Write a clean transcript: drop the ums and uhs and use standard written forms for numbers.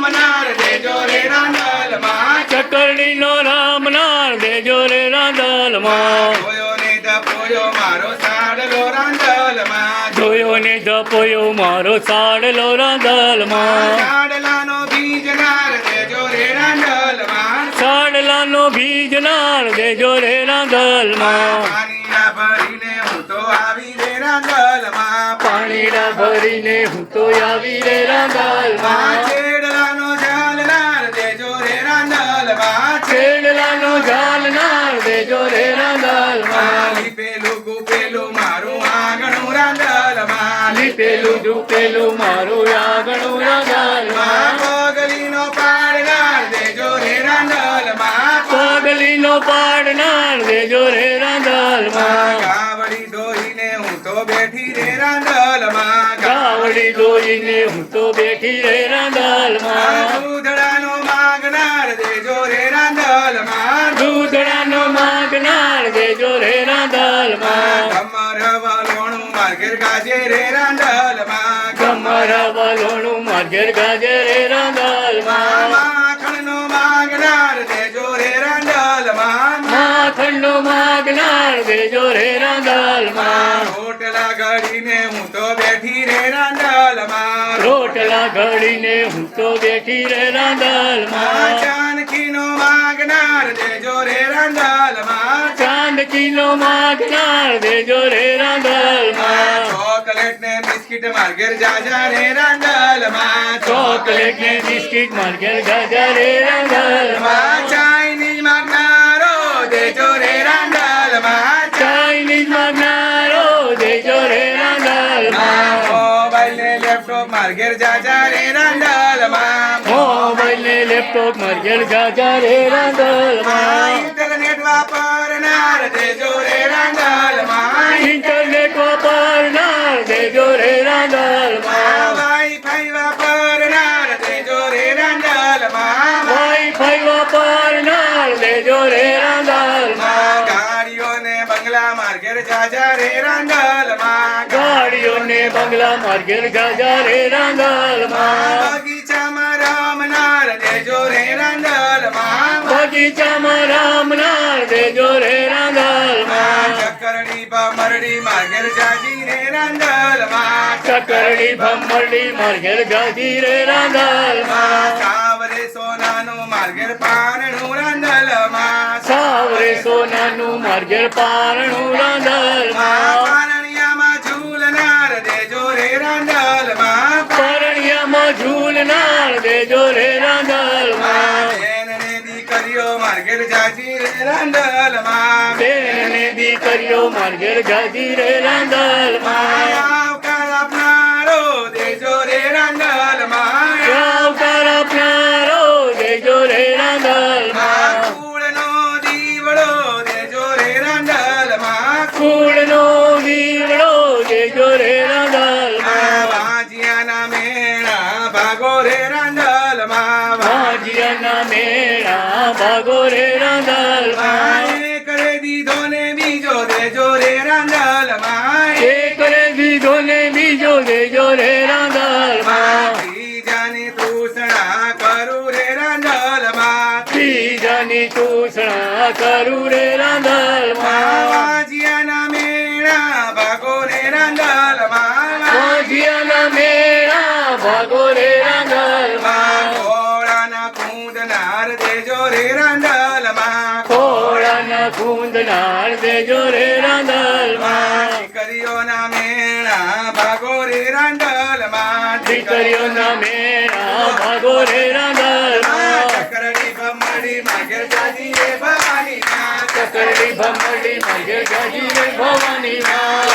રામ નાર દેજો રે રાંદલમાં ચકરડીનો રામ નાર દેજો રે રાંદલમાં જોયો ને ધપોયો મારો સાડલો રાંદલમાં જોયો ને ધપોયો મારો સાડલો રાંદલમાં સાડલાનો બીજ નાર દેજો રે રાંદલમાં સાડલાનો બીજ નાર દેજો રે રાંદલમાં પાણીના ભરીને હું તો આવી રે રાંદલમાં પાણીડા ભરીને હું તો આવી રે રાંદલમાં છેડલાનો ઝાલ નાર દેજો રે રાંદલમાં છેડલાનો ઝાલ નાર દેજો રે રાંદલમાં લીપેલું ગુપેલું મારું આંગણું રાંદલમાં લીપેલું જુપેલું મારું આગણું રાંદલમાં પગલીનો પાડનાર દેજો રે રાંદલમાં પગલીનો પાડનાર દેજો રે રાંદલમાં ગાવડી દોહીને હું તો બેઠી રે રાંદલમાં ગાવડી દોઈને હું તો બેઠી રે રાંદલમાં દૂધડાનો માગનાર દેજો રે રાંદલમાં દૂધડાનો માગનાર દેજો રે રાંદલમાં કમર વાલોણું માર્ગેર ગાજે રે રાંદલમાં કમર વલોણું માર્ગેર ગાજે રે રાંદલમાં માખણનો માગનાર દેજો રે રાંદલમાં માખણનો માગનાર દેજો રે રાંદલમાં રોટલા ઘડીને હું તો બેઠી રે રાંદલમાં રોટલા ઘડીને હું તો બેઠી રે રાંદલમાં જાનકીનો માગનાર દેજો રે રાંદલમાં ચાંદકીનો માગનાર દેજો રે રાંદલમાં ચોકલેટ ને બિસ્કિટ માર્ગેર જાજા રે રાંદલમાં ચોકલેટ ને બિસ્કિટ માર્ગેર ગાજા રે રાંદલમાં ચાઇનીઝ માગનારો દેજો રે રાંદલમાં ચાઇનીઝ માગનારો દેજો રે રાંદલમાં મોબાઈલ ને લેપટોપ માર્ગેર જાજા રે રાંદલમાં મોબાઈલ ને લેપટોપ માર્ગેર ગાજા રે રાંદલમાં ઇન્ટરનેટ વાપરનાર દેજો રે રાંદલમાં ઇન્ટરનેટ વાપરનાર દેજો રે રાંદલમાં વાઈફાઈ વાપરનાર દેજો રે રાંદલમાં વાઈફાઈ વાપરનાર દેજો રે રાંદલમાં ગાડીઓને બંગલા માર્ગેર જાજા રે રાંદલમાં ગાડીઓને બંગલા માર્ગેર ગાજા રે રાંદલમાં બગીચામાં રમનાર દેજો રે રાંદલમાં બગીચામાં રામનાર દેજો રે રાંદલમાં ચકરડી ભમરડી માર્ગેર જાજી રે રાંદલમાં ચકરડી ભમરડી માર્ગેર ગાજી રે રાંદલમાં સાવરે સોનાનું માર્ગેર પારણું રાંદલમાં સાવરે સોનાનું માર્ગેર પારણું રાંદલમાં પારણિયામાં ઝૂલનાર દેજો રે રાંદલમાં પરણિયામાં ઝૂલનાર દેજો રે રાંદલમાં બેનને દીકરીઓ માર્ગેર જાજી રે રાંદલમાં બેનને દીકરીઓ માર્ગેર ગાજી રે રાંદલમાં આવકાર આપનારો દેજો રે રાંદલમાં આવકાર આપનારો દેજો રે રાંદલમાં કુળનો દીવડો દેજો રે રાંદલમાં કુળનો દીવડો દેજો રે રાંદલમાં વાજિયાના મેળા ભાગો રે રાંદલમાં ભાજિયાના મેળા ભાગો રે રાંદલમાં એક રે દીધો ને બીજો દેજો રે રાંદલમાં એક રે દીધો ને બીજો દેજો રે રાંદલમાં ત્રીજાની તૃષ્ણા કરું રે રાંદલમાં ત્રીજાની તૂષણા કરું રે રાંદલમાં વાજિયાના મેળા ભાગો રે રાંદલમાં ભાજિયાના મેળા ભાગો રે રાંદલમાં ઘોડાના કૂંદનાર દેજો રે રાંદલમાં ખોળાના ખૂંદનાર દેજો રે રાંદલમાં દીકરીઓના મેળા ભાગો રે રાંદલમાં દીકરીઓના મેળા ભાગો રે રાંદલમાં ચકરડી ભમરડી માગેર જાજી રે ભવાની ચકરડી ભમરડી માર્ગેર ગાજી રે ભવાની માં